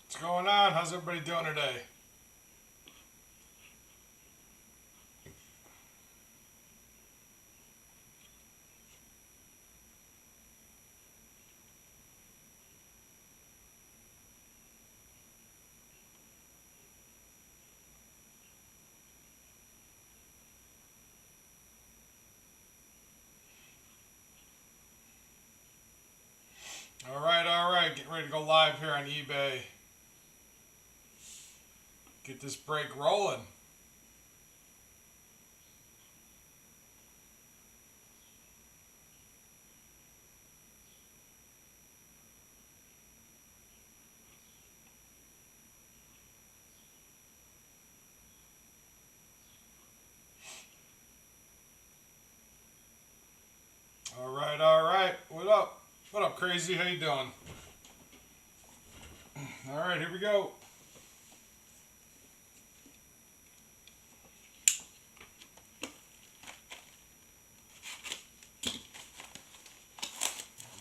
What's going on? How's everybody doing today? All right. Getting ready to go live here on eBay. Get this break rolling. All right. What up? What up, crazy? How you doing? All right, here we go.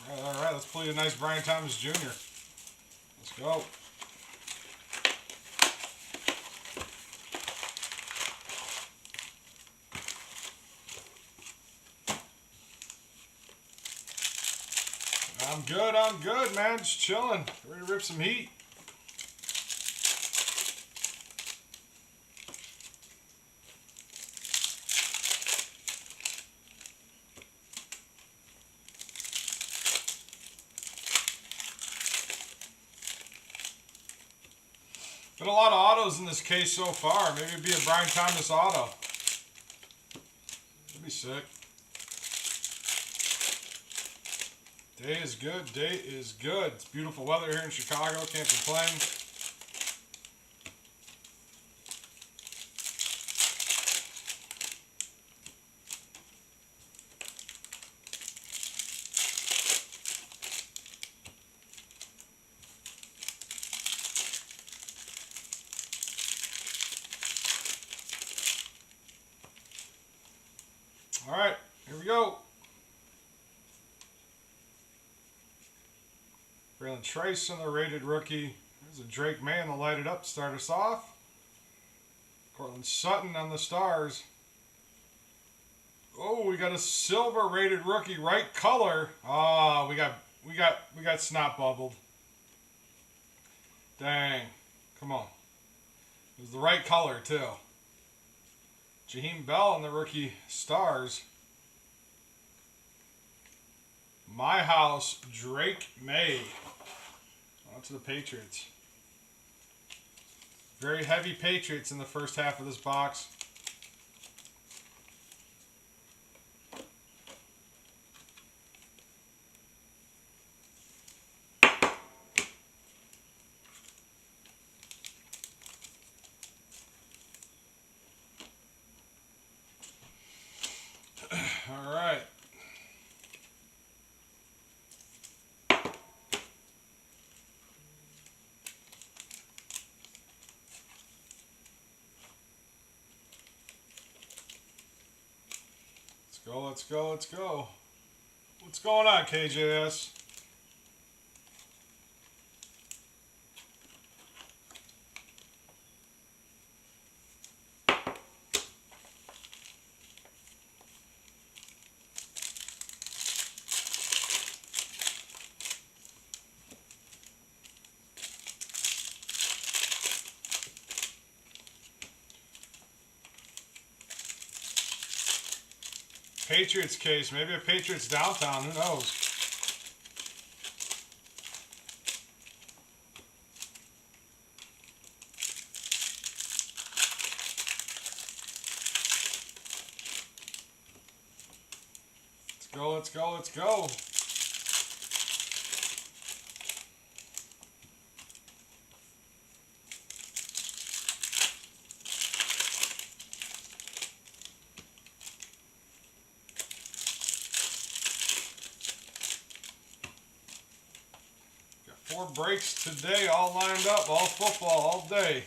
All right. Let's play a nice Brian Thomas Jr. Let's go. I'm good, man. Just chilling. Ready to rip some heat. Got a lot of autos in this case so far. Maybe it'd be a Brian Thomas auto. That'd be sick. Day is good. Day is good. It's beautiful weather here in Chicago. Can't complain. All right, here we go. Braylon Trace on the rated rookie. There's a Drake Man to light it up to start us off. Cortland Sutton on the stars. Oh, we got a silver rated rookie, right color. Oh, we got snot bubbled. Dang. Come on. It was the right color too. Jaheim Bell on the rookie stars. My house, Drake May. On to the Patriots. Very heavy Patriots in the first half of this box. All right. Let's go. What's going on, KJS? Patriots case. Maybe a Patriots downtown. Who knows? Let's go. Got 4 breaks today, all lined up, all football, all day.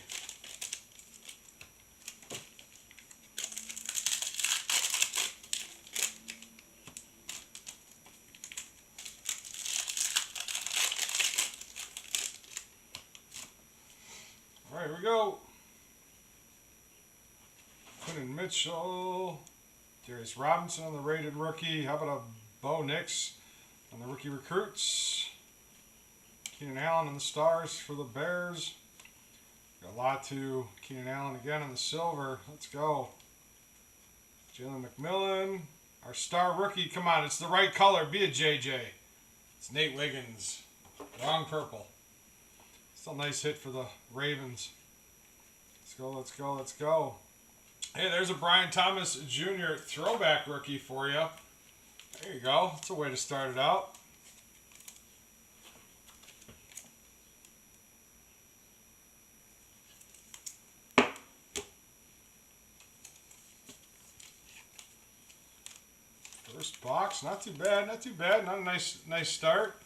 All right, here we go. Quinn Mitchell. Darius Robinson on the rated rookie. How about a Bo Nix on the rookie recruits? Keenan Allen on the stars for the Bears. Got Latu, Keenan Allen again on the silver. Let's go. Jalen McMillan. Our star rookie. Come on, it's the right color. Be a JJ. It's Nate Wiggins. Wrong purple. Still a nice hit for the Ravens. Let's go, let's go, let's go. Hey, there's a Brian Thomas Jr. throwback rookie for you. There you go. That's a way to start it out. First box, not too bad, not too bad. Not a nice start.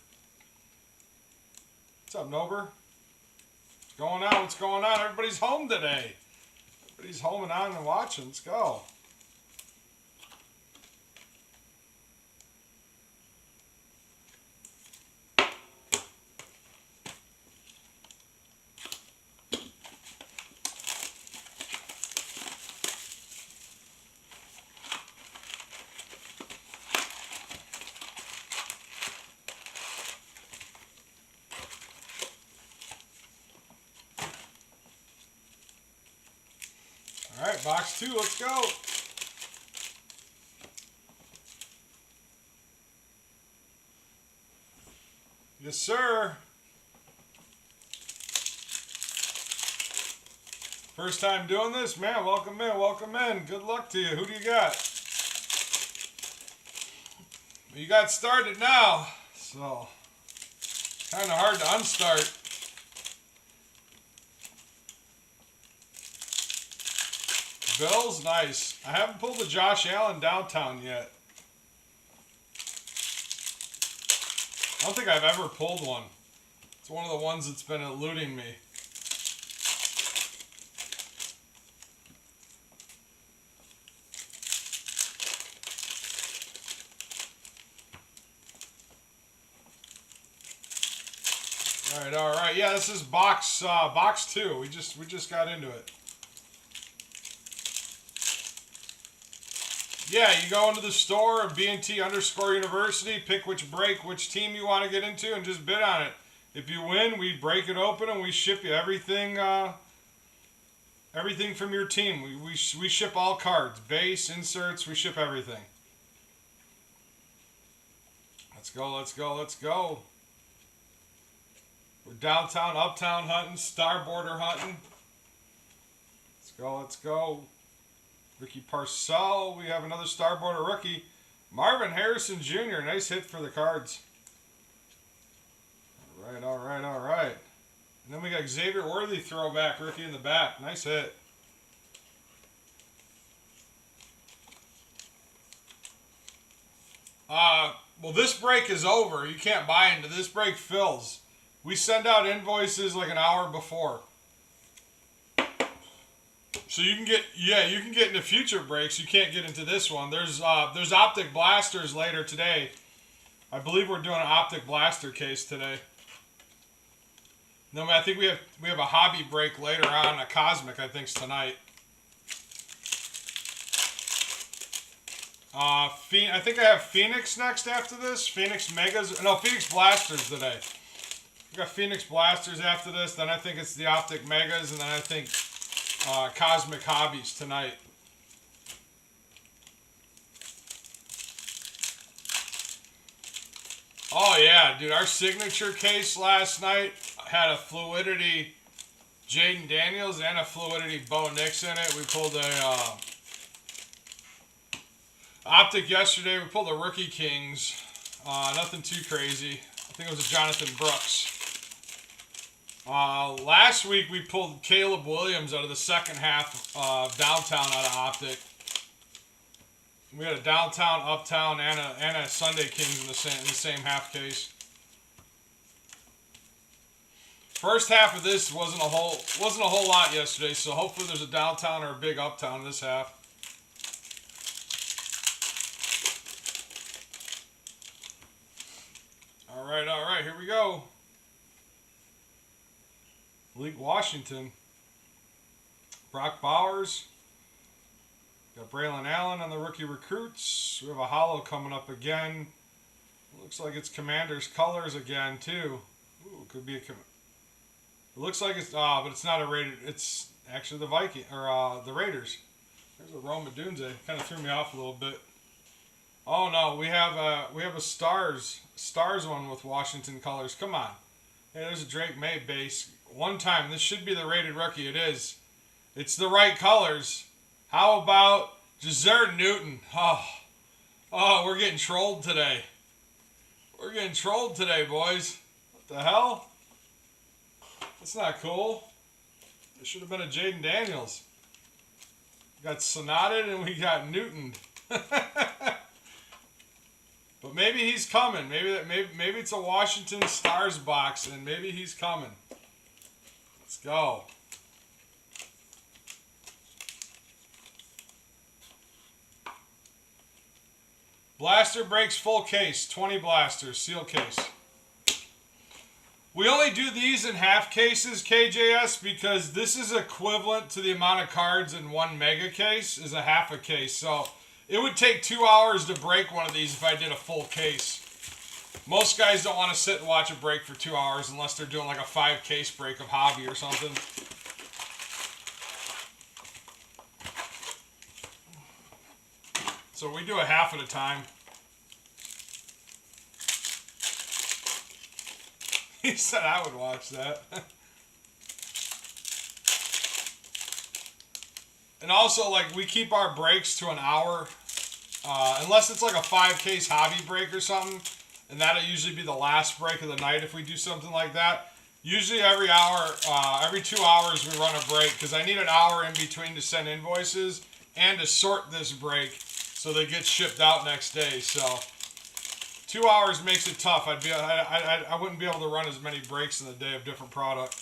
What's up, Nober? What's going on? What's going on? Everybody's home today. Everybody's home and on and watching. Let's go. All right, box 2, let's go. Yes, sir. First time doing this? Man, welcome in, welcome in. Good luck to you. Who do you got? You got started now, so kind of hard to unstart. Bills, nice. I haven't pulled the Josh Allen downtown yet. I don't think I've ever pulled one. It's one of the ones that's been eluding me. All right. Yeah, this is box 2. We just got into it. Yeah, you go into the store, BNT_University, pick which break, which team you want to get into, and just bid on it. If you win, we break it open and we ship you everything. Everything from your team. We ship all cards, base, inserts. We ship everything. Let's go. Let's go. Let's go. We're downtown, uptown hunting, star border hunting. Let's go. Let's go. Ricky Parcell, we have another star border rookie. Marvin Harrison Jr., nice hit for the Cards. All right, all right, all right. And then we got Xavier Worthy throwback rookie in the back. Nice hit. Well, this break is over. You can't buy into this break. Fills. We send out invoices like an hour before. So you can get, you can get into future breaks. You can't get into this one. There's Optic Blasters later today. I believe we're doing an Optic Blaster case today. No, I think we have a hobby break later on. A Cosmic, I think, is tonight. I think I have Phoenix next after this. Phoenix Megas. No, Phoenix Blasters today. We got Phoenix Blasters after this. Then I think it's the Optic Megas, and then I think Cosmic Hobbies tonight. Oh yeah, dude, our signature case last night had a Fluidity Jaden Daniels and a Fluidity Bo Nix in it. We pulled a Optic yesterday. We pulled a Rookie Kings. Nothing too crazy. I think it was a Jonathan Brooks. Last week we pulled Caleb Williams out of the second half downtown out of Optic. We had a downtown, uptown, and a Sunday Kings in the same half case. First half of this wasn't a whole lot yesterday, so hopefully there's a downtown or a big uptown in this half. All right, here we go. Malik Washington. Brock Bowers. Got Braylon Allen on the rookie recruits. We have a holo coming up again. Looks like it's Commanders colors again too. Ooh, could be a. It looks like it's but it's not a rated. It's actually the Viking or the Raiders. There's a Roma Dunze. Kind of threw me off a little bit. Oh no, we have a Stars one with Washington colors. Come on. Hey, there's a Drake May base. One time, this should be the rated rookie. It is. It's the right colors. How about Jazzer Newton? Oh, we're getting trolled today. We're getting trolled today, boys. What the hell? That's not cool. It should have been a Jaden Daniels. We got Sonated and we got Newton. But maybe he's coming. Maybe it's a Washington Stars box, and maybe he's coming. Let's go. Blaster breaks full case. 20 blasters, seal case. We only do these in half cases, KJS, because this is equivalent to the amount of cards in one mega case is a half a case. So it would take 2 hours to break one of these if I did a full case. Most guys don't want to sit and watch a break for 2 hours unless they're doing like a 5 case break of hobby or something. So we do a half at a time. He said I would watch that. And also, like, we keep our breaks to an hour. Unless it's like a 5 case hobby break or something. And that'll usually be the last break of the night if we do something like that. Usually every hour, every 2 hours we run a break. Because I need an hour in between to send invoices. And to sort this break so they get shipped out next day. So 2 hours makes it tough. I wouldn't be able to run as many breaks in the day of different product.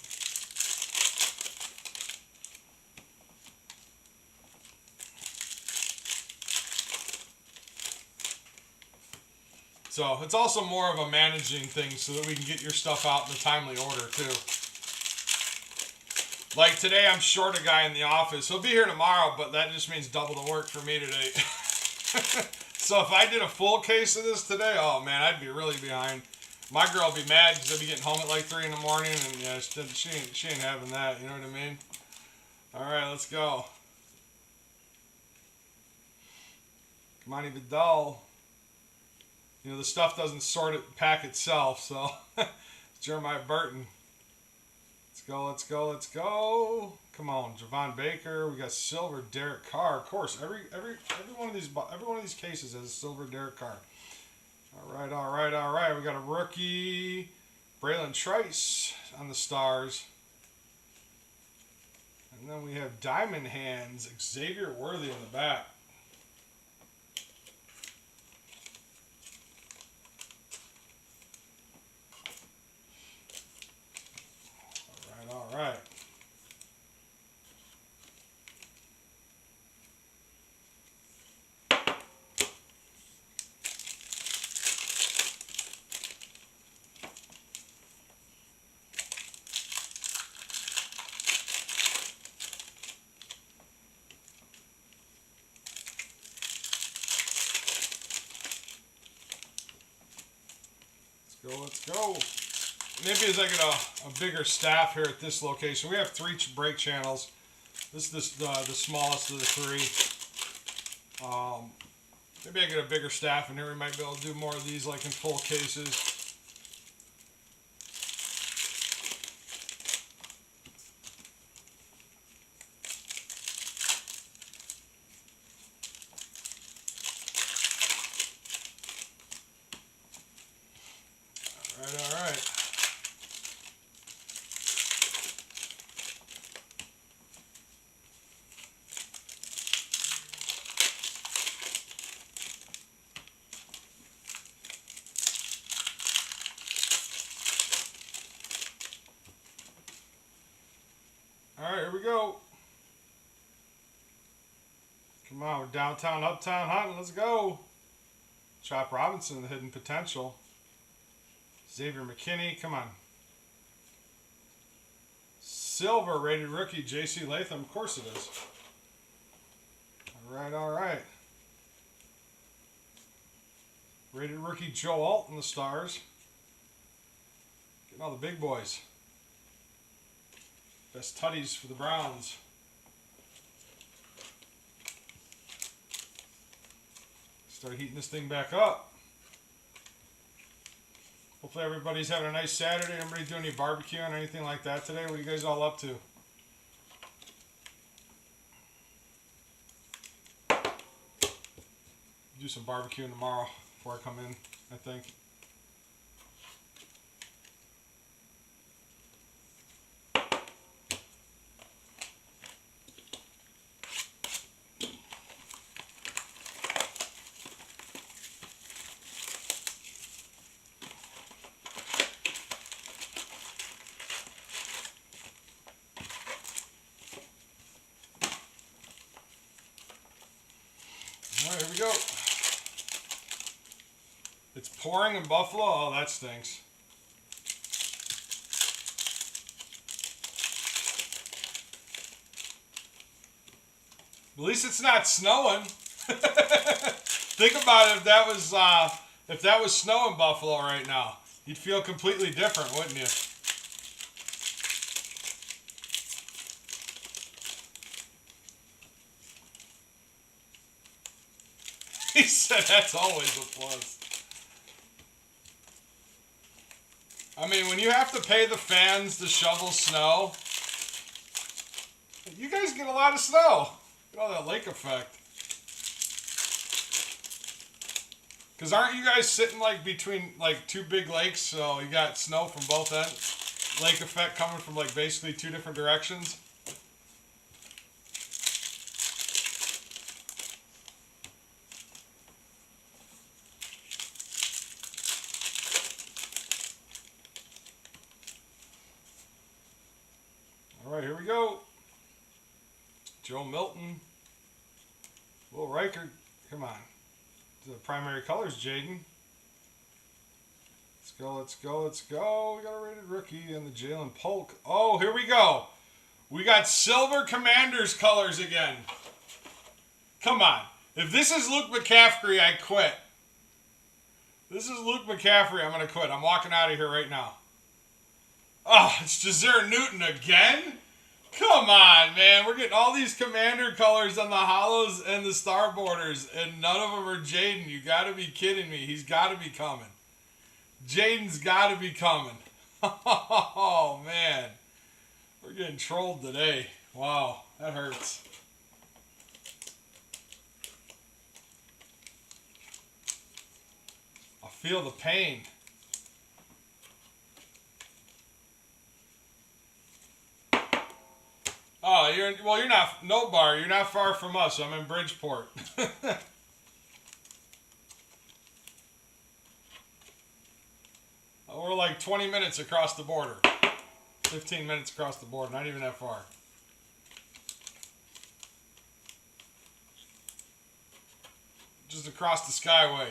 So it's also more of a managing thing so that we can get your stuff out in a timely order too. Like today I'm short a guy in the office. He'll be here tomorrow, but that just means double the work for me today. So if I did a full case of this today, oh man, I'd be really behind. My girl would be mad because I'd be getting home at like 3 in the morning, and yeah, she ain't having that, you know what I mean? Alright, let's go. Monty Vidal. You know, the stuff doesn't sort it pack itself, so Jeremiah Burton. Let's go, let's go, let's go. Come on, Javon Baker. We got silver Derek Carr. Of course, every one of these cases has a silver Derek Carr. All right, all right, all right. We got a rookie, Braylon Trice on the Stars. And then we have Diamond Hands, Xavier Worthy in the back. All right. Let's go. Maybe as I get a bigger staff here at this location. We have 3 break channels. This is the smallest of the 3. Maybe I get a bigger staff in here. We might be able to do more of these like in full cases. All right. All right, here we go. Come on, we're downtown, uptown hunting. Let's go. Chop Robinson, the hidden potential. Xavier McKinney, come on. silver rated rookie J.C. Latham. Of course it is. All right. Rated rookie Joe Alt in the stars. Getting all the big boys. Best tutties for the Browns. Start heating this thing back up. Hopefully everybody's having a nice Saturday. Everybody doing any barbecue or anything like that today? What are you guys all up to? Do some barbecuing tomorrow before I come in, I think. All right, here we go. It's pouring in Buffalo? Oh, that stinks. At least it's not snowing. Think about it, if that was snow in Buffalo right now. You'd feel completely different, wouldn't you? He said that's always a plus. I mean, when you have to pay the fans to shovel snow, you guys get a lot of snow. Get all that lake effect. Because aren't you guys sitting like between like two big lakes, so you got snow from both ends? Lake effect coming from like basically two different directions. All right, here we go. Joe Milton. Will Riker. Come on. The primary colors, Jaden. Let's go, let's go, let's go. We got a rated rookie and the Jalen Polk. Oh, here we go. We got silver Commanders colors again. Come on. If this is Luke McCaffrey, I quit. This is Luke McCaffrey, I'm going to quit. I'm walking out of here right now. Oh, it's Jazeer Newton again? Come on, man. We're getting all these Commander colors on the hollows and the star borders, and none of them are Jaden. You got to be kidding me. He's got to be coming. Jaden's got to be coming. Oh, man. We're getting trolled today. Wow, that hurts. I feel the pain. Oh, you're not, no bar, you're not far from us. I'm in Bridgeport. We're like 20 minutes across the border. 15 minutes across the border, not even that far. Just across the Skyway.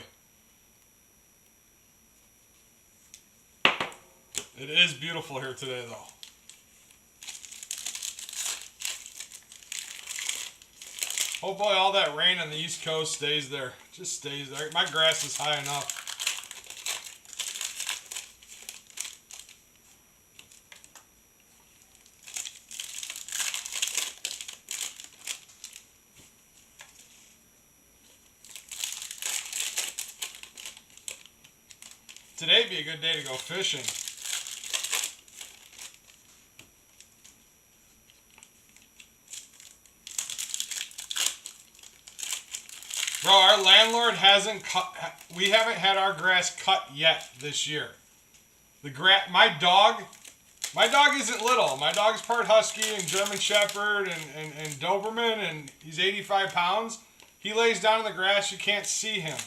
It is beautiful here today, though. Hopefully all that rain on the East Coast stays there. Just stays there. My grass is high enough. Today'd be a good day to go fishing. Bro, our landlord hasn't cut. We haven't had our grass cut yet this year. My dog isn't little. My dog's part husky and German Shepherd and Doberman, and he's 85 pounds. He lays down in the grass. You can't see him.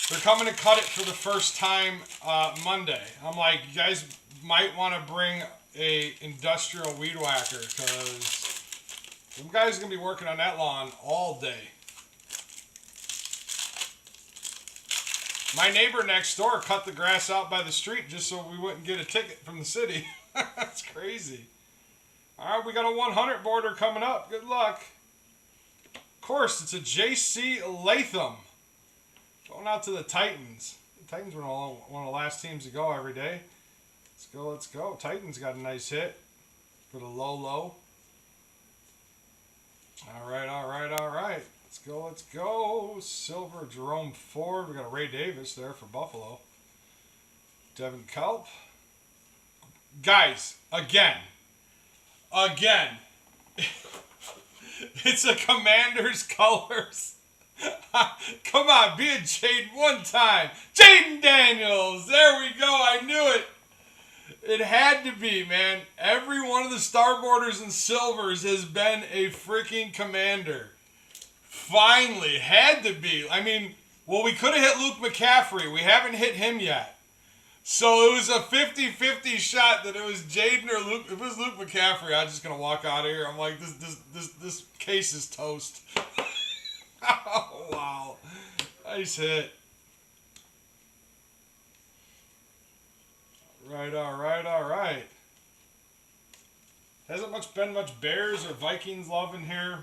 They're coming to cut it for the first time Monday. I'm like, you guys might want to bring a industrial weed whacker, because them guys are going to be working on that lawn all day. My neighbor next door cut the grass out by the street just so we wouldn't get a ticket from the city. That's crazy. All right, we got a 100 border coming up. Good luck. Of course, it's a J.C. Latham. Going out to the Titans. The Titans were one of the last teams to go every day. Let's go, let's go. Titans got a nice hit for the low. All right, all right, all right. Let's go, let's go. Silver, Jerome Ford. We got a Ray Davis there for Buffalo. Devin Culp. Guys, again. It's a Commander's colors. Come on, be a Jaden one time. Jaden Daniels. There we go. I knew it. It had to be, man. Every one of the star borders and silvers has been a freaking Commander. Finally, had to be. I mean, well, we could have hit Luke McCaffrey. We haven't hit him yet. So it was a 50-50 shot that it was Jaden or Luke. If it was Luke McCaffrey, I'm just gonna walk out of here. I'm like, this case is toast. Oh, wow. Nice hit. All right. Hasn't been much Bears or Vikings love in here.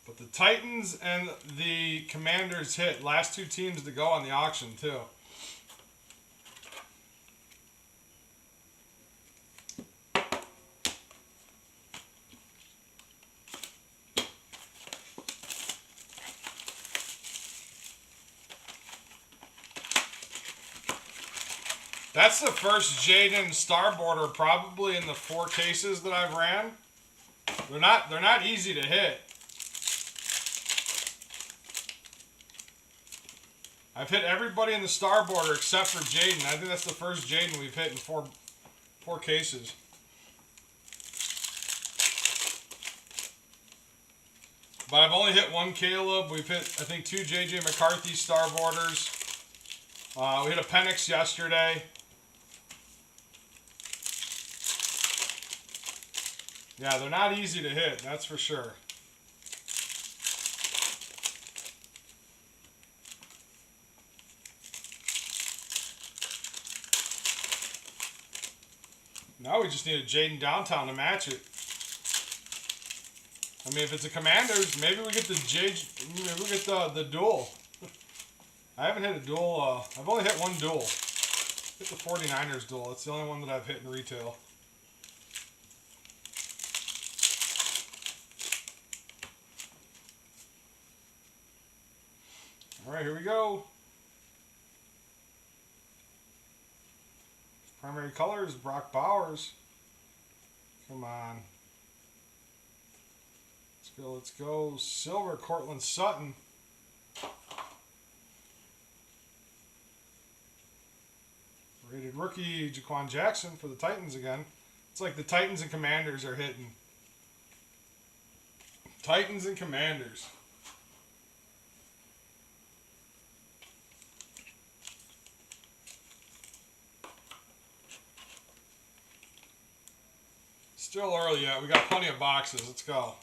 But the Titans and the Commanders hit. Last two teams to go on the auction, too. That's the first Jaden star border probably in the 4 cases that I've ran. They're not easy to hit. I've hit everybody in the star border except for Jaden. I think that's the first Jaden we've hit in four cases. But I've only hit 1 Caleb. We've hit, I think, 2 J.J. McCarthy star borders. We hit a Penix yesterday. Yeah, they're not easy to hit, that's for sure. Now we just need a Jaden Downtown to match it. I mean, if it's a Commanders, maybe we get the duel. I haven't hit a duel. I've only hit 1 duel. Hit the 49ers duel. It's the only one that I've hit in retail. All right, here we go. Primary colors, Brock Bowers. Come on. Let's go. Silver, Cortland Sutton. Rated rookie, Jaquan Jackson for the Titans again. It's like the Titans and Commanders are hitting. Titans and Commanders. Still early yet. We got plenty of boxes. Let's go.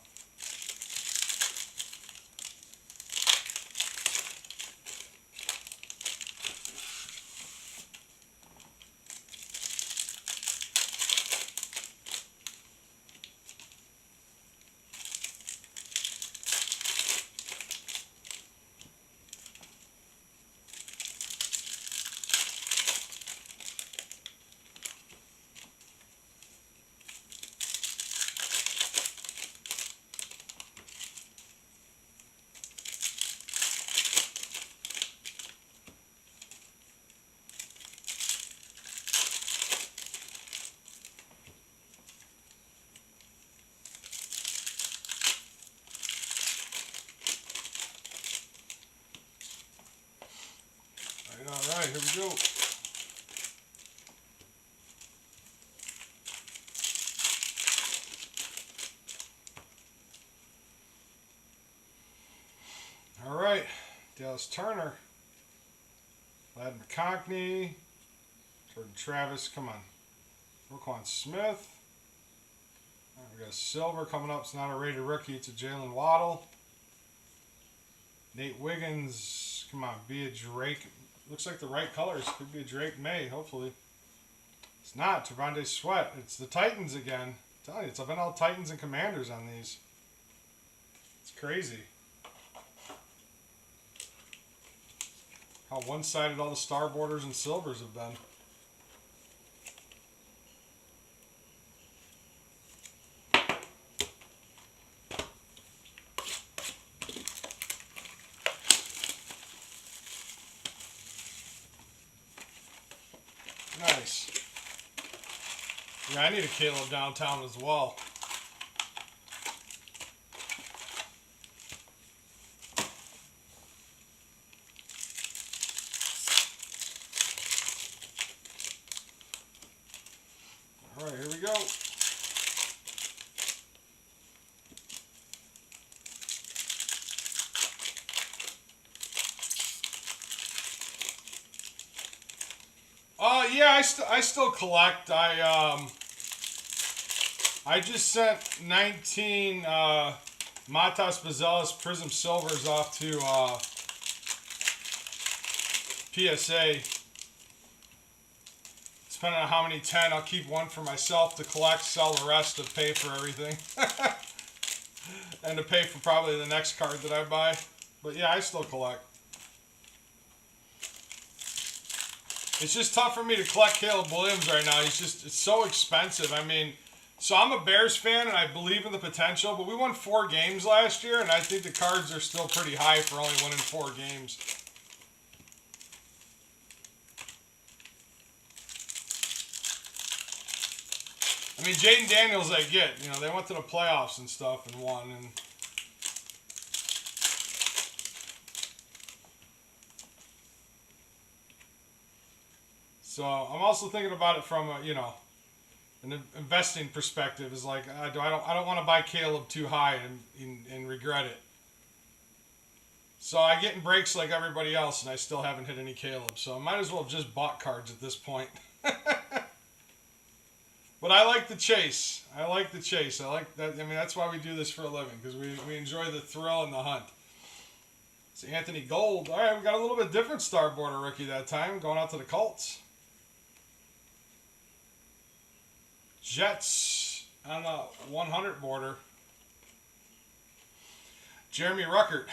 All right, here we go. All right, Dallas Turner, Ladd McConkney, Jordan Travis, come on. Roquan Smith. All right, we got a silver coming up. It's not a rated rookie. It's a Jalen Waddle. Nate Wiggins, come on, be a Drake. looks like the right colors. Could be a Drake May, hopefully. It's not. Trevante Sweat. It's the Titans again. I'm telling you, it's been all Titans and Commanders on these. It's crazy. How one-sided all the star borders and silvers have been. Nice. Yeah, I need a Caleb downtown as well. All right, here we go. Yeah, I still collect. I just sent 19 Matas Bazelis Prism Silvers off to PSA. Depending on how many 10, I'll keep one for myself to collect, sell the rest to pay for everything. And to pay for probably the next card that I buy. But yeah, I still collect. It's just tough for me to collect Caleb Williams right now. It's so expensive. I mean, so I'm a Bears fan and I believe in the potential, but we won 4 games last year and I think the cards are still pretty high for only winning 4 games. I mean, Jaden Daniels I get. You know, they went to the playoffs and stuff and won. And so I'm also thinking about it from a, you know, an investing perspective. Is like I don't want to buy Caleb too high and regret it. So I get in breaks like everybody else, and I still haven't hit any Caleb. So I might as well have just bought cards at this point. But I like the chase. I like the chase. I like that. I mean, that's why we do this for a living, because we enjoy the thrill and the hunt. It's Anthony Gold. All right, we got a little bit different star border rookie that time, going out to the Colts. Jets on the 100 border. Jeremy Ruckert.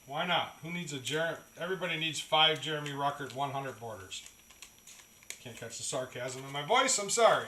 Why not? Who needs a Everybody needs 5 Jeremy Ruckert 100 borders. Can't catch the sarcasm in my voice. I'm sorry.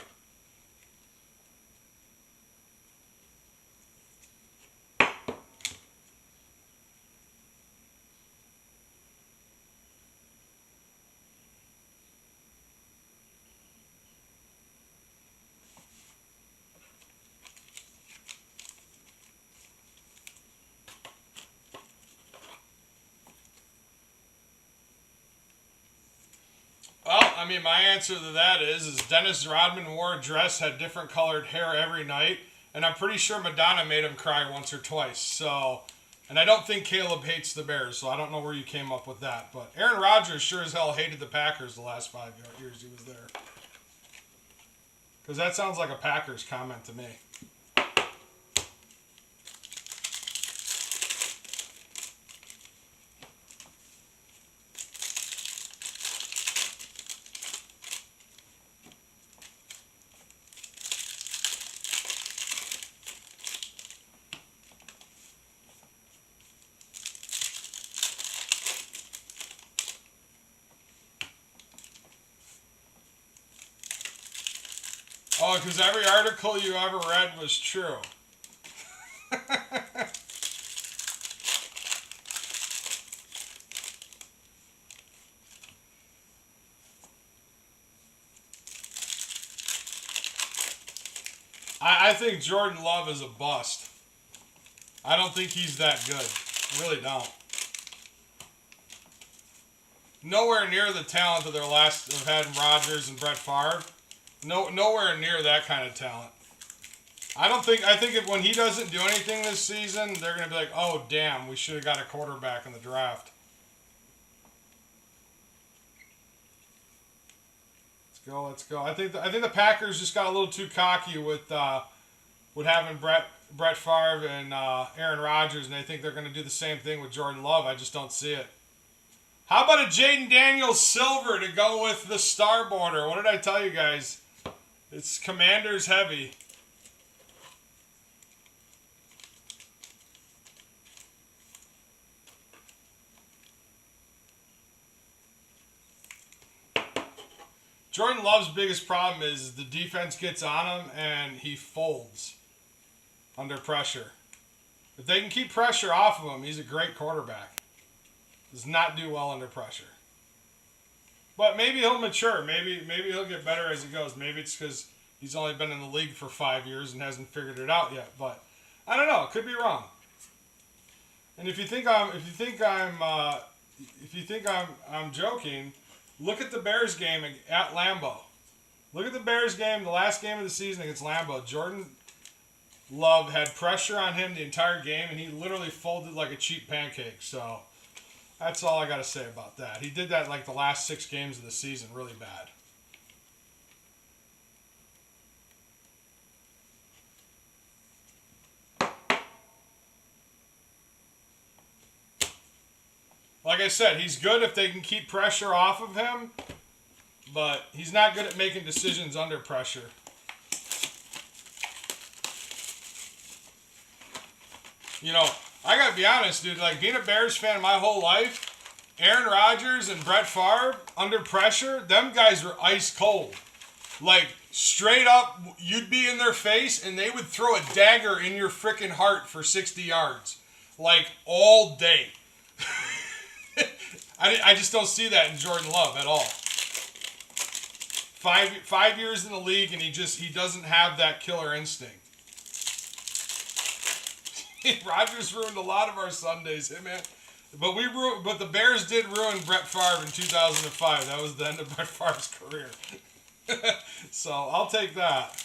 Well, I mean, my answer to that is Dennis Rodman wore a dress, had different colored hair every night, and I'm pretty sure Madonna made him cry once or twice. So, and I don't think Caleb hates the Bears, so I don't know where you came up with that. But Aaron Rodgers sure as hell hated the Packers the last 5 years he was there. Because that sounds like a Packers comment to me. Oh, because every article you ever read was true. I think Jordan Love is a bust. I don't think he's that good. I really don't. Nowhere near the talent of their last of had Rodgers and Brett Favre. Nowhere near that kind of talent. I think if when he doesn't do anything this season, they're going to be like, oh, damn, we should have got a quarterback in the draft. Let's go. I think the Packers just got a little too cocky with having Brett Favre and Aaron Rodgers, and they think they're going to do the same thing with Jordan Love. I just don't see it. How about a Jaden Daniels silver to go with the star border? What did I tell you guys? It's Commanders heavy. Jordan Love's biggest problem is the defense gets on him and he folds under pressure. If they can keep pressure off of him, he's a great quarterback. Does not do well under pressure. But maybe he'll mature. Maybe he'll get better as he goes. Maybe it's because he's only been in the league for 5 years and hasn't figured it out yet. But I don't know. Could be wrong. And if you think I'm joking, look at the Bears game at Lambeau. Look at the Bears game, the last game of the season against Lambeau. Jordan Love had pressure on him the entire game, and he literally folded like a cheap pancake. So that's all I got to say about that. He did that like the last 6 games of the season really bad. Like I said, he's good if they can keep pressure off of him, but he's not good at making decisions under pressure. You know, I got to be honest, dude. Like, being a Bears fan my whole life, Aaron Rodgers and Brett Favre, under pressure, them guys were ice cold. Like, straight up, you'd be in their face, and they would throw a dagger in your freaking heart for 60 yards. Like, all day. I just don't see that in Jordan Love at all. Five years in the league, and he doesn't have that killer instinct. Rodgers ruined a lot of our Sundays, hey man. But the Bears did ruin Brett Favre in 2005. That was the end of Brett Favre's career. So I'll take that.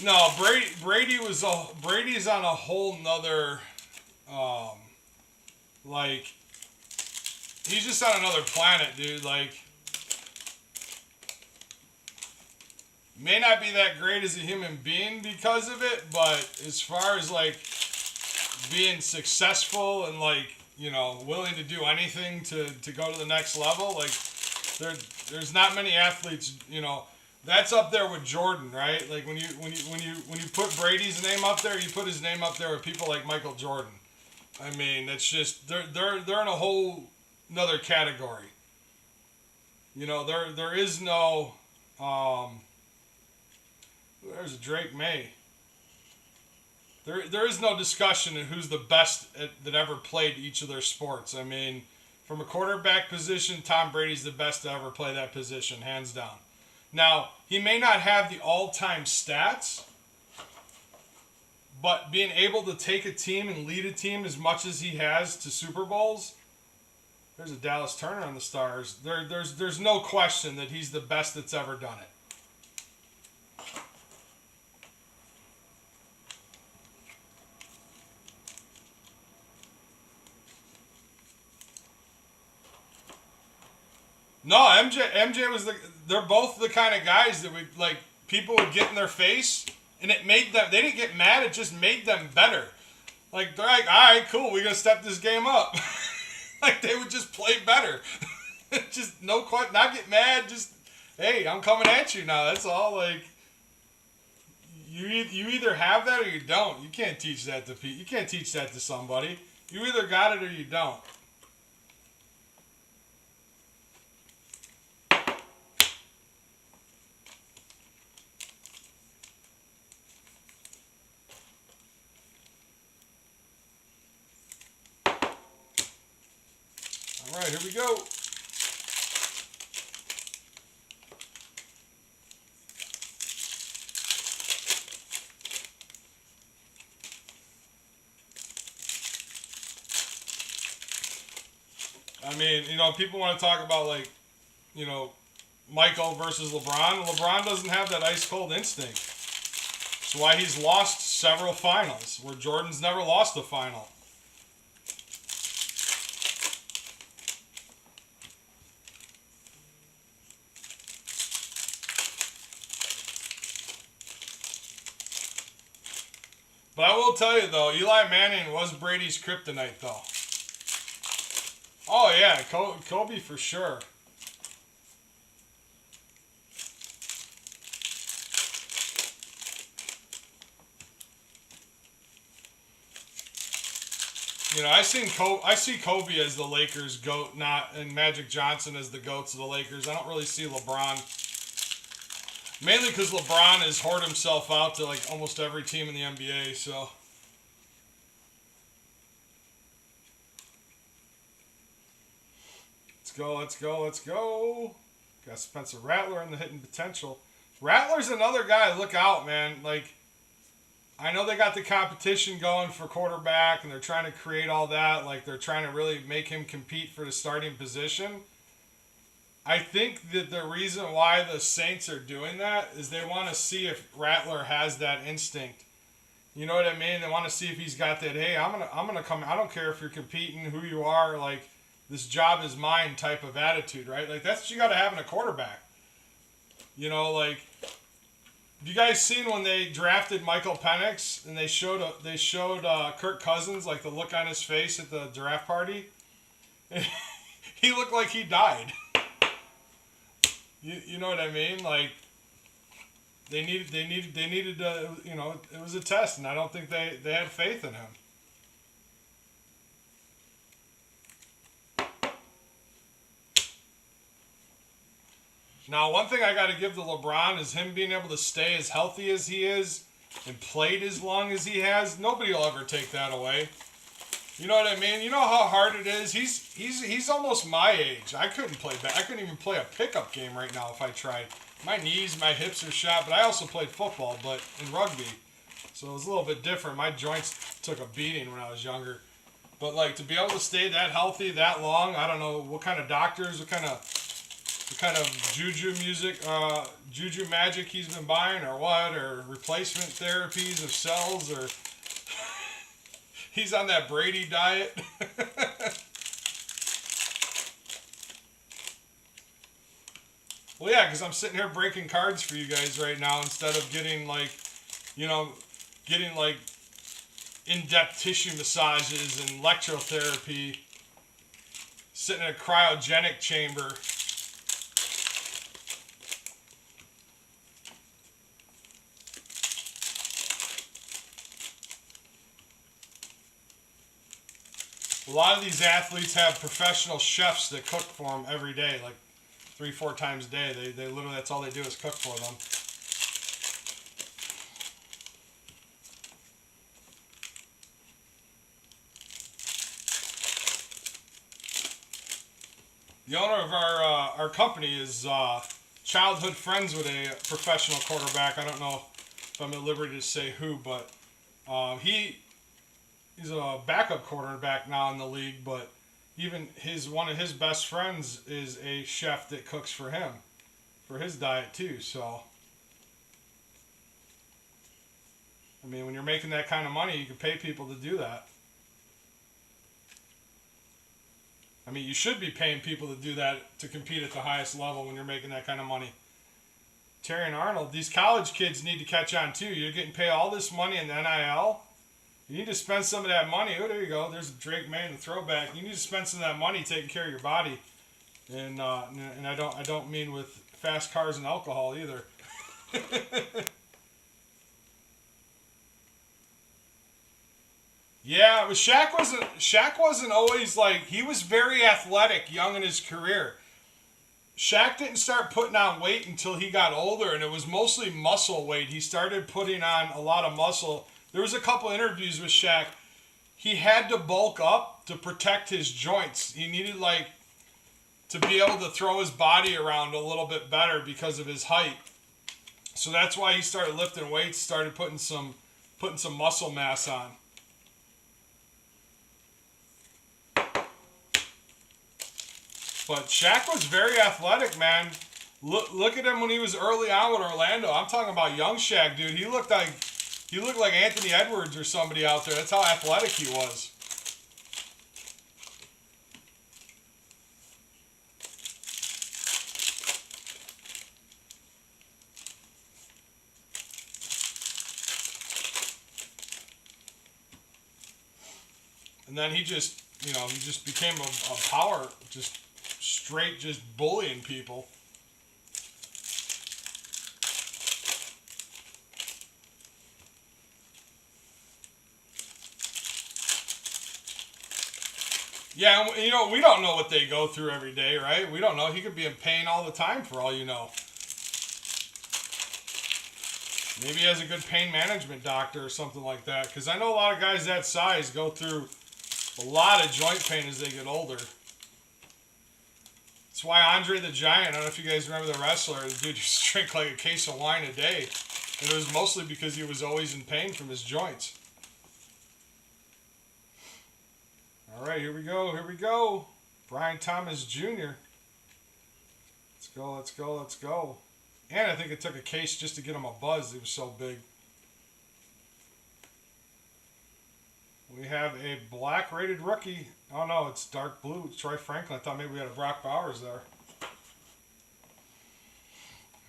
No, Brady's on a whole nother, like, he's just on another planet, dude. Like, may not be that great as a human being because of it, but as far as, like, being successful and, like, you know, willing to do anything to go to the next level, like, there's not many athletes, you know. That's up there with Jordan, right? Like when you put Brady's name up there, you put his name up there with people like Michael Jordan. I mean, it's just they're in a whole another category. You know, there is no there's a Drake May. There is no discussion of who's the best that ever played each of their sports. I mean, from a quarterback position, Tom Brady's the best to ever play that position, hands down. Now, he may not have the all-time stats, but being able to take a team and lead a team as much as he has to Super Bowls, there's a Dallas Turner on the Stars. There's no question that he's the best that's ever done it. No, MJ was they're both the kind of guys that would, like, people would get in their face, and it made them, they didn't get mad, it just made them better. Like, they're like, all right, cool, we're going to step this game up. Like, they would just play better. Just not get mad, just, hey, I'm coming at you now, that's all. Like, you either have that or you don't. You can't teach that to people. You can't teach that to somebody. You either got it or you don't. All right, here we go. I mean, you know, people want to talk about, like, you know, Michael versus LeBron. LeBron doesn't have that ice cold instinct. That's why he's lost several finals, where Jordan's never lost a final. But I will tell you, though, Eli Manning was Brady's kryptonite, though. Oh, yeah, Kobe for sure. You know, I see Kobe as the Lakers' GOAT, and Magic Johnson as the GOATs of the Lakers. I don't really see LeBron. Mainly because LeBron has hoarded himself out to like almost every team in the NBA, so. Let's go, let's go, let's go. Got Spencer Rattler in the hitting potential. Rattler's another guy, look out, man. Like, I know they got the competition going for quarterback, and they're trying to create all that. Like, they're trying to really make him compete for the starting position. I think that the reason why the Saints are doing that is they want to see if Rattler has that instinct. You know what I mean? They want to see if he's got that, hey, I'm gonna come. I don't care if you're competing, who you are, like, this job is mine type of attitude, right? Like, that's what you got to have in a quarterback. You know, like, have you guys seen when they drafted Michael Penix and they showed Kirk Cousins, like, the look on his face at the draft party? He looked like he died. You know what I mean? Like, they needed you know, it was a test, and I don't think they had faith in him. Now, one thing I got to give to LeBron is him being able to stay as healthy as he is and played as long as he has. Nobody will ever take that away. You know what I mean? You know how hard it is? He's almost my age. I couldn't play back. I couldn't even play a pickup game right now if I tried. My knees, my hips are shot, but I also played football, but in rugby. So it was a little bit different. My joints took a beating when I was younger. But, like, to be able to stay that healthy that long, I don't know what kind of doctors, what kind of juju magic he's been buying or what, or replacement therapies of cells, or he's on that Brady diet. Well, yeah, because I'm sitting here breaking cards for you guys right now instead of getting, like, you know, in-depth tissue massages and electrotherapy, sitting in a cryogenic chamber. A lot of these athletes have professional chefs that cook for them every day, like 3-4 times a day. They literally, that's all they do is cook for them. The owner of our company is childhood friends with a professional quarterback. I don't know if I'm at liberty to say who, but he's a backup quarterback now in the league, but even one of his best friends is a chef that cooks for him, for his diet too. So, I mean, when you're making that kind of money, you can pay people to do that. I mean, you should be paying people to do that to compete at the highest level when you're making that kind of money. Terry and Arnold, these college kids need to catch on too. You're getting paid all this money in NIL. You need to spend some of that money. Oh, there you go. There's Drake May in the throwback. You need to spend some of that money taking care of your body, and I don't mean with fast cars and alcohol either. Yeah, but Shaq wasn't always like, he was very athletic young in his career. Shaq didn't start putting on weight until he got older, and it was mostly muscle weight. He started putting on a lot of muscle. There was a couple interviews with Shaq. He had to bulk up to protect his joints. He needed, like, to be able to throw his body around a little bit better because of his height. So that's why he started lifting weights, started putting some muscle mass on. But Shaq was very athletic, man. Look at him when he was early on with Orlando. I'm talking about young Shaq, dude. He looked like Anthony Edwards or somebody out there. That's how athletic he was. And then he just, you know, he just became a power, just straight, just bullying people. Yeah, you know, we don't know what they go through every day, right? We don't know. He could be in pain all the time for all you know. Maybe he has a good pain management doctor or something like that. Because I know a lot of guys that size go through a lot of joint pain as they get older. That's why Andre the Giant, I don't know if you guys remember the wrestler, the dude used to drink like a case of wine a day. And it was mostly because he was always in pain from his joints. All right, here we go, here we go. Brian Thomas Jr. Let's go, let's go, let's go. And I think it took a case just to get him a buzz. He was so big. We have a black rated rookie. Oh no, it's dark blue. It's Troy Franklin. I thought maybe we had a Brock Bowers there.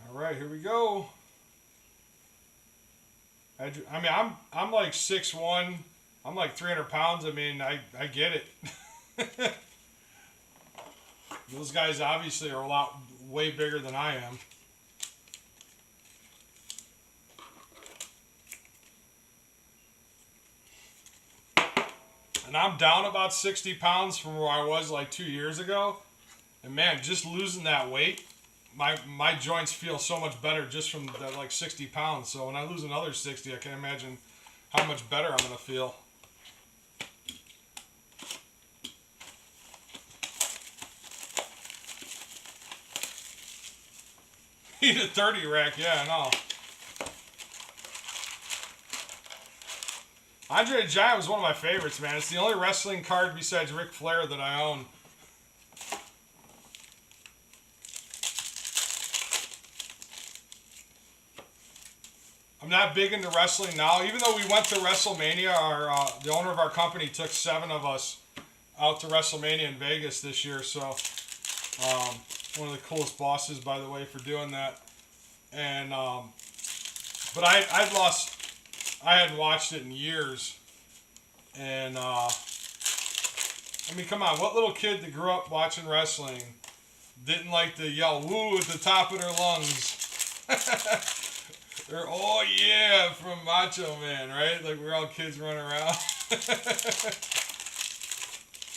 All right, here we go. I mean, I'm like 6'1". I'm like 300 pounds. I mean, I get it. Those guys obviously are way bigger than I am. And I'm down about 60 pounds from where I was like 2 years ago. And man, just losing that weight, my joints feel so much better just from that like 60 pounds. So when I lose another 60, I can imagine how much better I'm going to feel. Eat a 30 rack, yeah, I know. Andre the Giant was one of my favorites, man. It's the only wrestling card besides Ric Flair that I own. I'm not big into wrestling now. Even though we went to WrestleMania, the owner of our company took 7 of us out to WrestleMania in Vegas this year. So, one of the coolest bosses, by the way, for doing that. And but I hadn't watched it in years. And I mean, come on, what little kid that grew up watching wrestling didn't like to yell "woo" at the top of their lungs? Or "oh yeah" from Macho Man, right? Like we're all kids running around.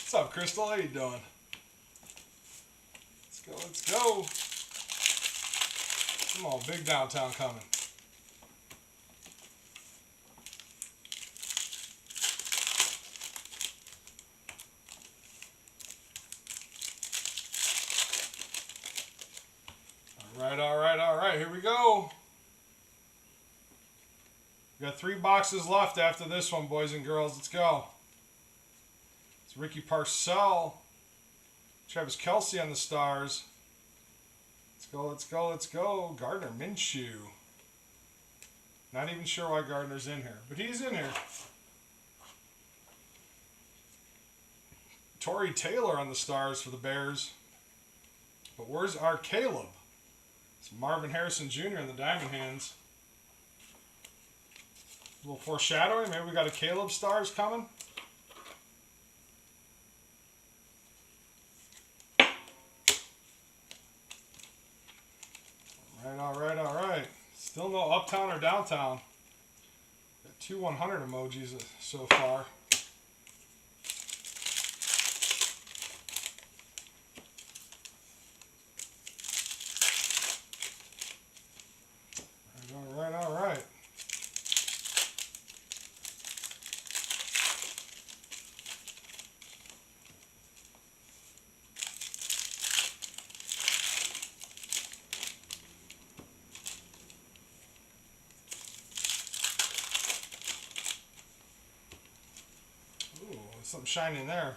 What's up, Crystal? How you doing? Let's go, let's go. Come on, big downtown coming. All right, here we go. We got 3 boxes left after this one, boys and girls. Let's go. It's Ricky Parcell. Travis Kelce on the stars. Let's go, let's go, let's go. Gardner Minshew. Not even sure why Gardner's in here, but he's in here. Torrey Taylor on the stars for the Bears. But where's our Caleb? It's Marvin Harrison Jr. in the Diamond Hands. A little foreshadowing. Maybe we got a Caleb stars coming. All right. Still no uptown or downtown. Got 2 100 emojis so far. All right. Ooh, something shining there.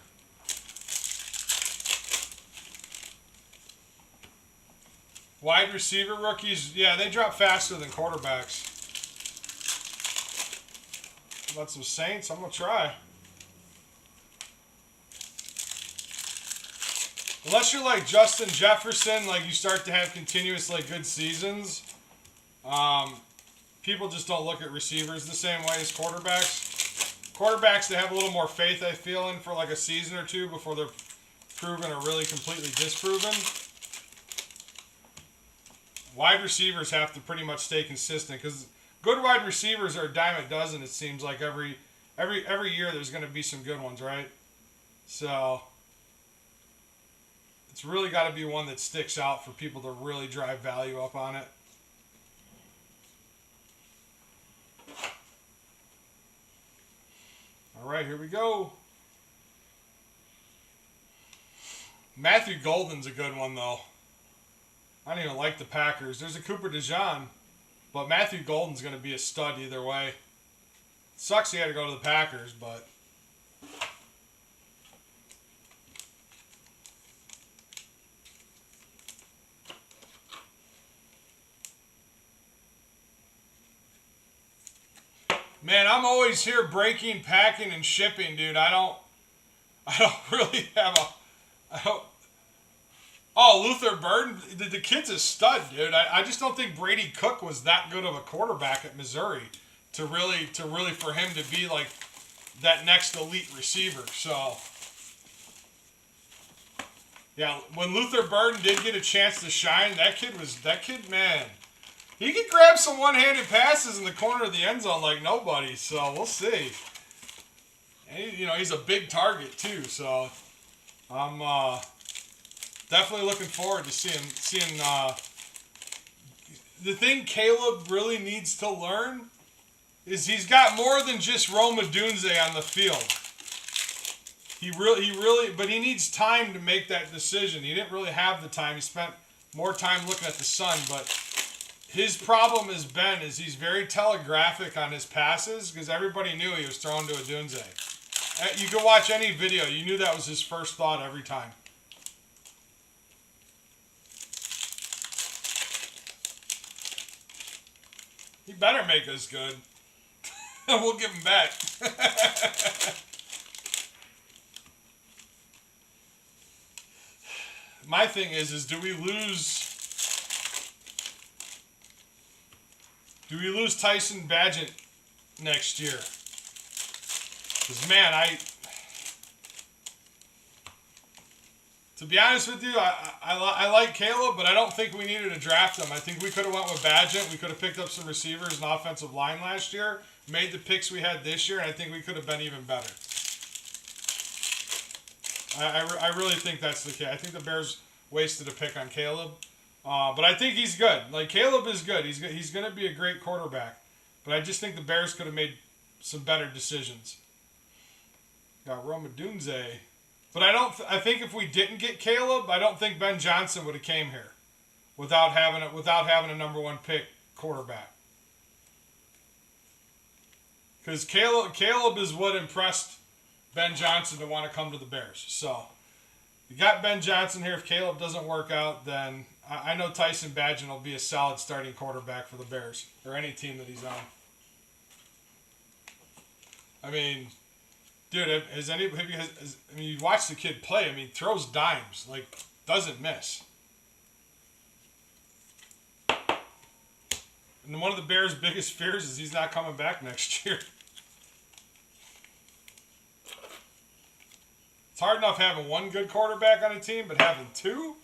Wide receiver rookies, yeah, they drop faster than quarterbacks. How about some Saints? I'm going to try. Unless you're like Justin Jefferson, like you start to have continuous like good seasons, people just don't look at receivers the same way as quarterbacks. quarterbacks to have a little more faith, I feel, in for like a season or two before they're proven or really completely disproven. Wide receivers have to pretty much stay consistent because good wide receivers are a dime a dozen. It seems like every year there's going to be some good ones, right? So it's really got to be one that sticks out for people to really drive value up on it. All right, here we go. Matthew Golden's a good one, though. I don't even like the Packers. There's a Cooper DeJean, but Matthew Golden's going to be a stud either way. Sucks he had to go to the Packers, but... Man, I'm always here breaking, packing, and shipping, dude. I don't really have a... Oh, Luther Burden, the kid's a stud, dude. I just don't think Brady Cook was that good of a quarterback at Missouri to really for him to be like that next elite receiver. So, yeah, when Luther Burden did get a chance to shine, that kid, man, he could grab some one-handed passes in the corner of the end zone like nobody. So we'll see. And he's a big target too. So I'm definitely looking forward to seeing. The thing Caleb really needs to learn is he's got more than just Rome Odunze on the field. He really, but he needs time to make that decision. He didn't really have the time. He spent more time looking at the sun, but his problem has been is he's very telegraphic on his passes because everybody knew he was throwing to Odunze. You could watch any video. You knew that was his first thought every time. He better make us good. We'll give him back. My thing is do we lose Tyson Bagent next year? Because, man, to be honest with you, I like Caleb, but I don't think we needed to draft him. I think we could have went with Bagent. We could have picked up some receivers and offensive line last year, made the picks we had this year, and I think we could have been even better. I really think that's the case. I think the Bears wasted a pick on Caleb. But I think he's good. Like, Caleb is good. He's going to be a great quarterback. But I just think the Bears could have made some better decisions. Got Rome Odunze. But I think if we didn't get Caleb, I don't think Ben Johnson would have came here without having a number one pick quarterback. Because Caleb is what impressed Ben Johnson to want to come to the Bears. So you got Ben Johnson here. If Caleb doesn't work out, then I know Tyson Bagent will be a solid starting quarterback for the Bears or any team that he's on. I mean, dude, you watch the kid play. I mean, throws dimes, like, doesn't miss. And one of the Bears' biggest fears is he's not coming back next year. It's hard enough having one good quarterback on a team, but having two?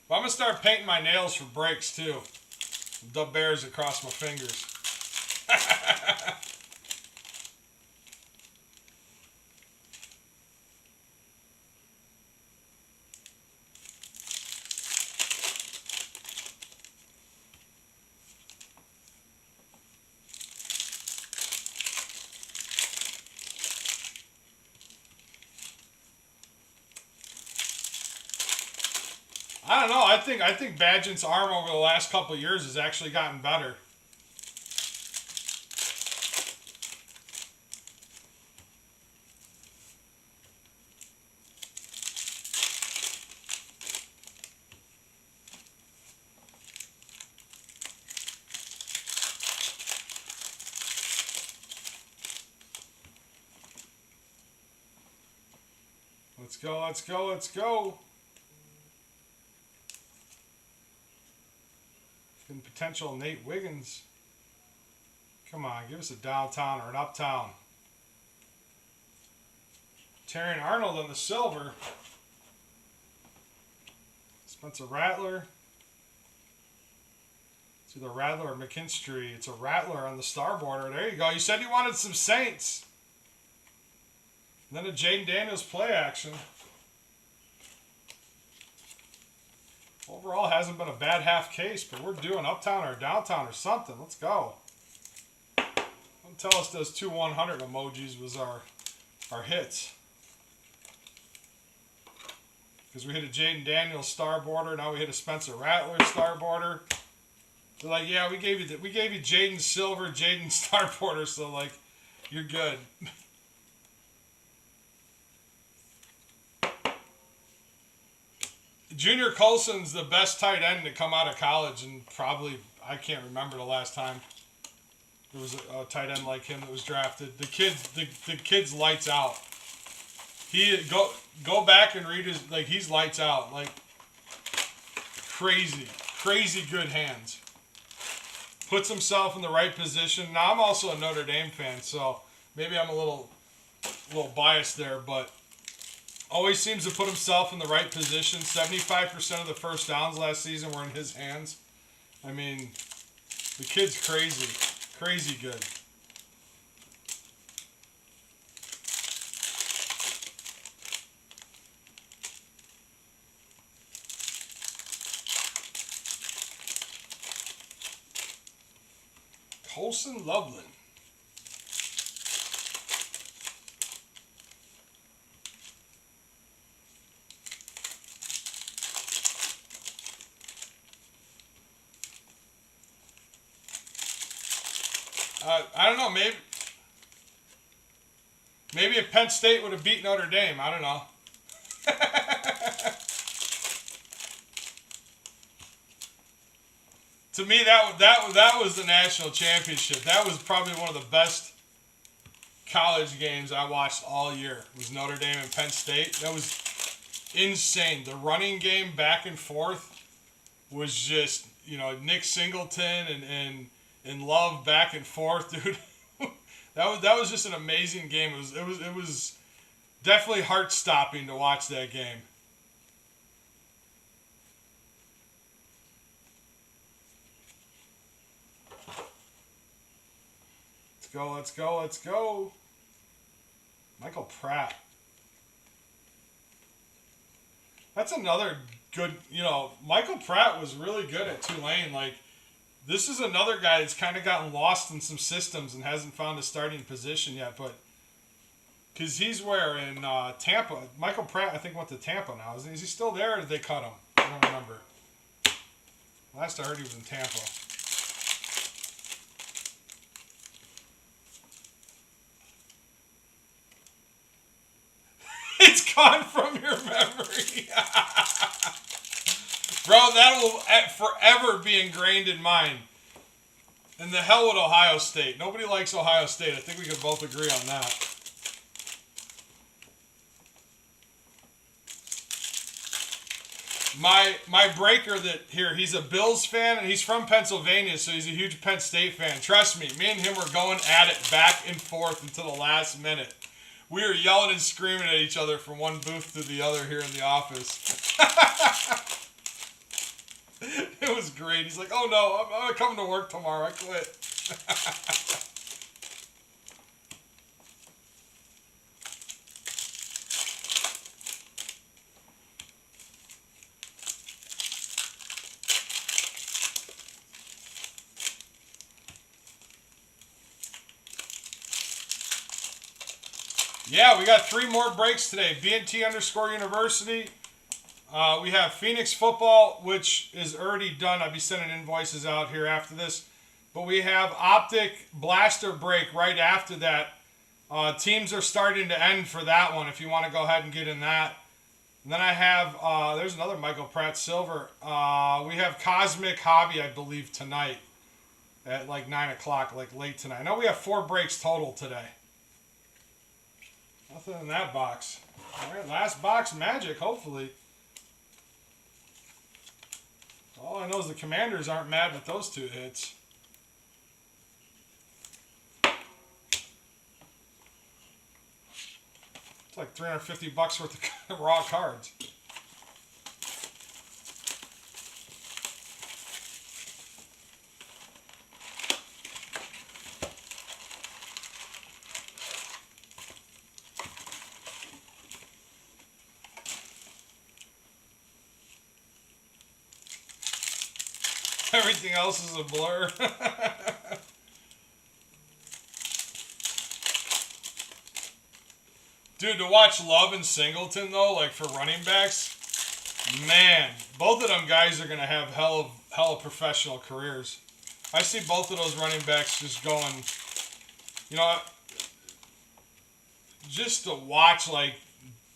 But I'm going to start painting my nails for breaks, too. Dub bears across my fingers. I don't know. I think Bagent's arm over the last couple of years has actually gotten better. Let's go, let's go, let's go. And potential Nate Wiggins. Come on, give us a downtown or an uptown. Terrion Arnold on the silver. Spencer Rattler. It's either Rattler or McKinstry. It's a Rattler on the star border. There you go. You said you wanted some Saints. And then a Jaden Daniels play action. Overall, hasn't been a bad half case, but we're doing uptown or downtown or something. Let's go. Don't tell us those 2 100 emojis was our hits. Because we hit a Jaden Daniels star border, now we hit a Spencer Rattler star border. They're like, yeah, we gave you Jaden silver, Jaden star border, so like, you're good. Junior Colson's the best tight end to come out of college, and probably, I can't remember the last time there was a tight end like him that was drafted. The kid's lights out. He go back and read his, like, he's lights out, like crazy good hands. Puts himself in the right position. Now I'm also a Notre Dame fan, so maybe I'm a little biased there, but always seems to put himself in the right position. 75% of the first downs last season were in his hands. I mean, the kid's crazy good. Colson Loveland. I don't know, maybe if Penn State would have beat Notre Dame, I don't know. To me, that was the national championship. That was probably one of the best college games I watched all year. Was Notre Dame and Penn State. That was insane. The running game back and forth was just, you know, Nick Singleton and Love back and forth, dude. that was just an amazing game. It was definitely heart stopping to watch that game. Let's go. Michael Pratt. That's another good, you know, Michael Pratt was really good at Tulane. Like, this is another guy that's kind of gotten lost in some systems and hasn't found a starting position yet, but because he's where in Tampa. Michael Pratt, I think, went to Tampa now. Is he still there, or did they cut him? I don't remember. Last I heard, he was in Tampa. It's gone from your memory. Bro, that will forever be ingrained in mine. And the hell with Ohio State. Nobody likes Ohio State. I think we can both agree on that. My breaker he's a Bills fan, and he's from Pennsylvania, so he's a huge Penn State fan. Trust me, me and him were going at it back and forth until the last minute. We were yelling and screaming at each other from one booth to the other here in the office. It was great. He's like, oh no, I'm coming to work tomorrow. I quit. Yeah, we got 3 more breaks today. BNT_University. We have Phoenix football, which is already done. I'll be sending invoices out here after this. But we have Optic Blaster break right after that. Teams are starting to end for that one if you want to go ahead and get in that. And then I have, there's another Michael Pratt Silver. We have Cosmic Hobby, I believe, tonight at like 9 o'clock, like late tonight. I know we have 4 breaks total today. Nothing in that box. Alright, last box Magic, hopefully. All I know is the Commanders aren't mad with those 2 hits. It's like $350 worth of raw cards. Everything else is a blur. Dude, to watch Love and Singleton, though, like for running backs, man, both of them guys are going to have hell of professional careers. I see both of those running backs just going, you know, just to watch, like,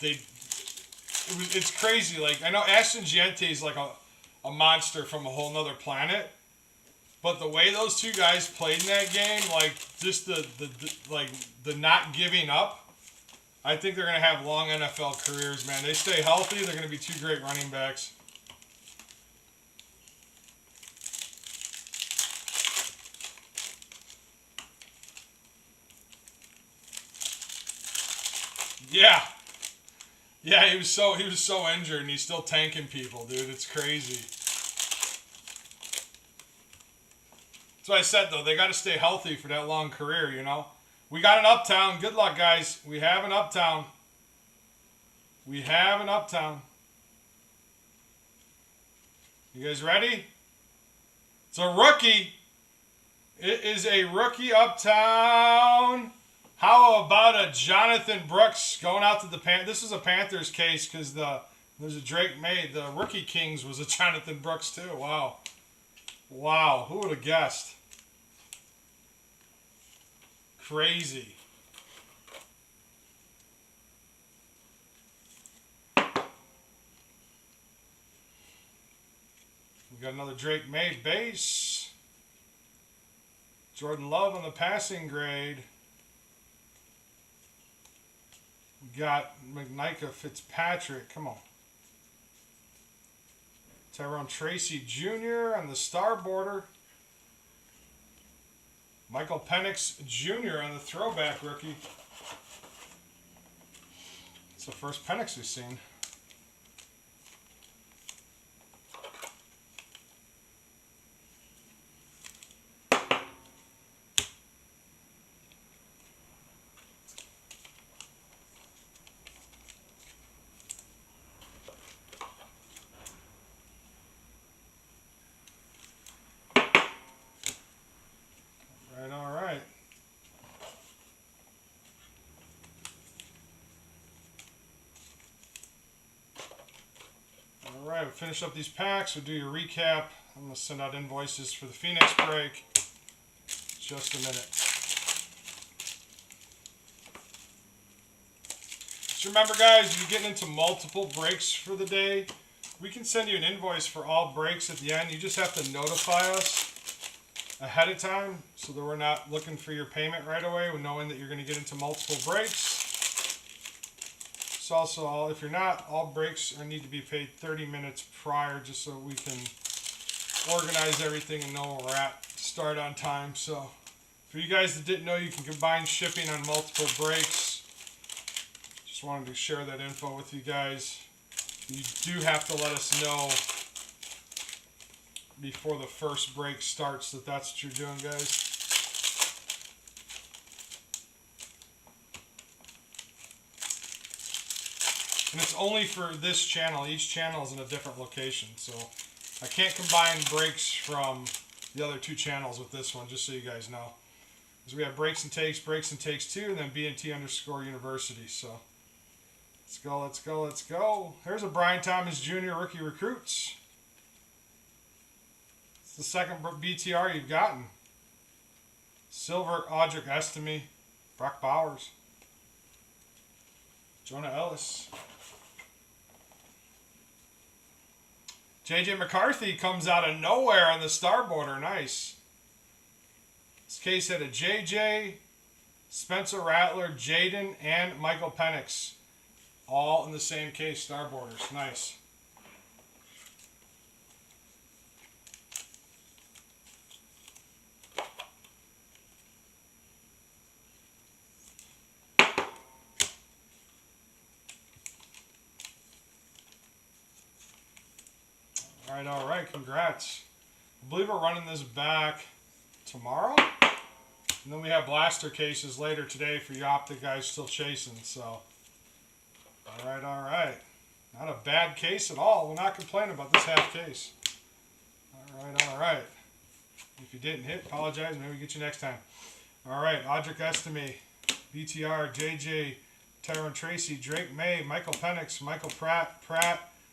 it's crazy. Like, I know Ashton Giante is like a monster from a whole nother planet, but the way those 2 guys played in that game, like, just the not giving up, I think they're going to have long NFL careers, man. They stay healthy, they're going to be 2 great running backs. Yeah. Yeah, he was so injured and he's still tanking people, dude. It's crazy. That's what I said, though. They got to stay healthy for that long career, you know. We got an Uptown. Good luck, guys. We have an Uptown. We have an Uptown. You guys ready? It's a rookie. It is a rookie Uptown. How about a Jonathan Brooks going out to the Panthers? This is a Panthers case because there's a Drake May. The Rookie Kings was a Jonathan Brooks too. Wow. Wow. Who would have guessed? Crazy. We got another Drake May base. Jordan Love on the passing grade. We got McNica Fitzpatrick. Come on. Tyrone Tracy Jr. on the star border. Michael Penix Jr. on the throwback rookie. It's the first Penix we've seen. All right. All right, we'll finish up these packs. We'll do your recap. I'm going to send out invoices for the Phoenix break. Just a minute. Just remember, guys, if you're getting into multiple breaks for the day, we can send you an invoice for all breaks at the end. You just have to notify us ahead of time so that we're not looking for your payment right away when knowing that you're going to get into multiple breaks. It's also, if you're not, all breaks need to be paid 30 minutes prior just so we can organize everything and know where we're at to start on time. So for you guys that didn't know, you can combine shipping on multiple breaks. Just wanted to share that info with you guys. You do have to let us know before the first break starts that that's what you're doing, guys. And it's only for this channel. Each channel is in a different location, so I can't combine breaks from the other 2 channels with this one, just so you guys know. Because we have breaks and takes 2, and then BNT_University. So let's go, let's go, let's go. Here's a Brian Thomas Jr. rookie recruits. The second BTR you've gotten. Silver, Audric Estime, Brock Bowers, Jonah Ellis. JJ McCarthy comes out of nowhere on the star border. Nice. This case had a JJ, Spencer Rattler, Jaden, and Michael Penix. All in the same case, star borders. Nice. All right, congrats. I believe we're running this back tomorrow. And then we have blaster cases later today for you Optic guys still chasing. So, all right. Not a bad case at all. We're not complaining about this half case. All right. If you didn't hit, apologize. Maybe we get you next time. All right, Audric Estime, BTR, JJ, Tyrone Tracy, Drake May, Michael Penix, Michael Pratt,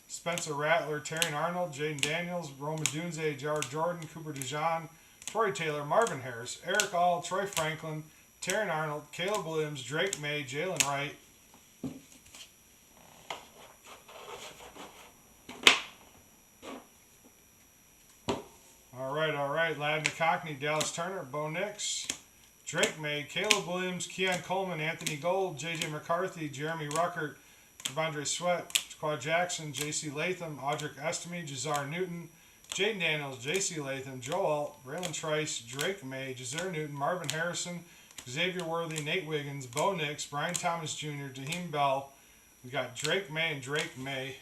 Spencer Rattler, Terrian Arnold, Jaden Daniels, Roma Dunze, Jared Jordan, Cooper DeJean, Torrey Taylor, Marvin Harris, Eric All, Troy Franklin, Terrian Arnold, Caleb Williams, Drake May, Jalen Wright. All right. Ladd McCockney, Dallas Turner, Bo Nix, Drake May, Caleb Williams, Keon Coleman, Anthony Gold, JJ McCarthy, Jeremy Ruckert, Devondre Sweat, Quad Jackson, J.C. Latham, Audric Estime, Jazar Newton, Jaden Daniels, J.C. Latham, Joe Alt, Braylon Trice, Drake May, Jazar Newton, Marvin Harrison, Xavier Worthy, Nate Wiggins, Bo Nix, Brian Thomas Jr., Daheem Bell. We got Drake May and Drake May.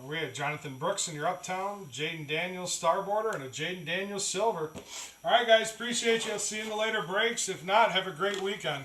We had Jonathan Brooks in your Uptown, Jaden Daniels Star Border, and a Jaden Daniels Silver. All right, guys, appreciate you. I'll see you in the later breaks. If not, have a great weekend.